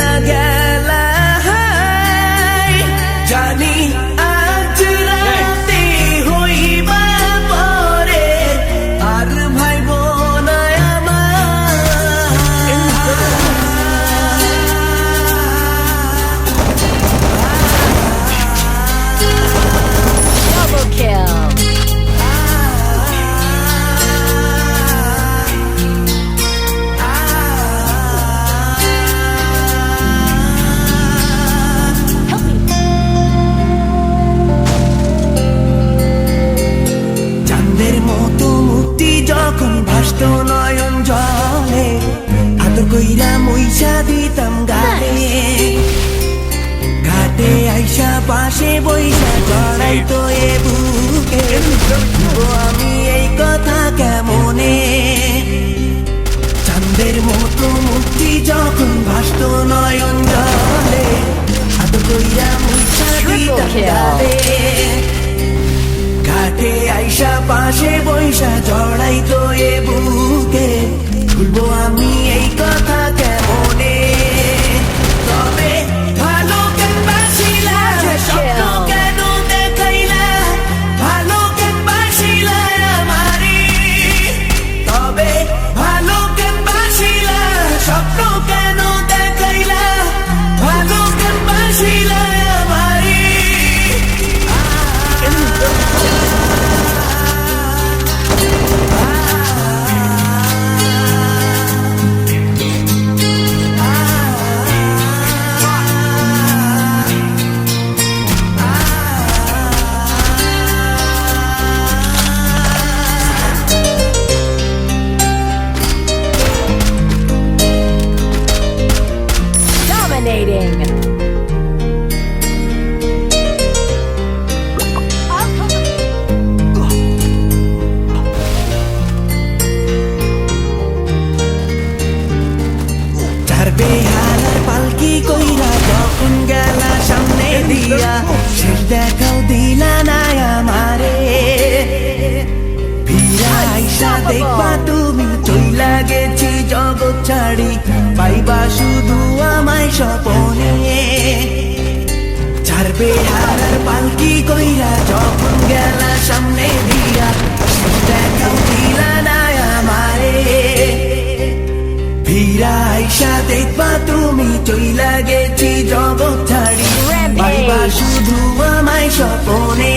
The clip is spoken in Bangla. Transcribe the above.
চইলা গেলা জানি আজ রাতে হইবা পরে আর ভাইব না Double kill. চাঁদের মতো মুক্তি যখন ভাসত নয়ন জলে আদর কইরা মইসা দিতাম গালে ঘাটে আইসা পাশে বইসা জড়াইতো এ বুকে আমি এই কথা কেমনে চাঁদের মতো মুক্তি যখন ভাসত নয়ন জলে আদর কইরা মইসা দিতাম গালে ঘাটে আইসা পাশে বইসা জড়াইতো এ বুকে ভুলবো আমি এই কথা কেমনে তবে ভালো কেন বাসিলা স্বপ্ন কেন দেখাইলা ভালো কেন বাসিলা আমারি তবে ভালো কেন বাসিলা স্বপ্ন কেন দেখাইলা ভালো কেন বাসিলা আমারি Dominating. বেহালার পালকি কইরা যখন গেলা সামনে দিয়া শেষ দেখাও দিলা না আমারে ফিরা আইসা দেখবা তুমি চইলা গেছি জগৎ ছাড়ি পাইবা শুধু আমায় স্বপনে চার বেহালার পালকি কইরা যখন গেলা সামনে দিয়া শেষ দেখাও দিলা না আমারে ফিরা আইসা দেখবা তুমি চইলা গেছি জগৎ ছাড়ি পাইবা শুধু আমায় স্বপনে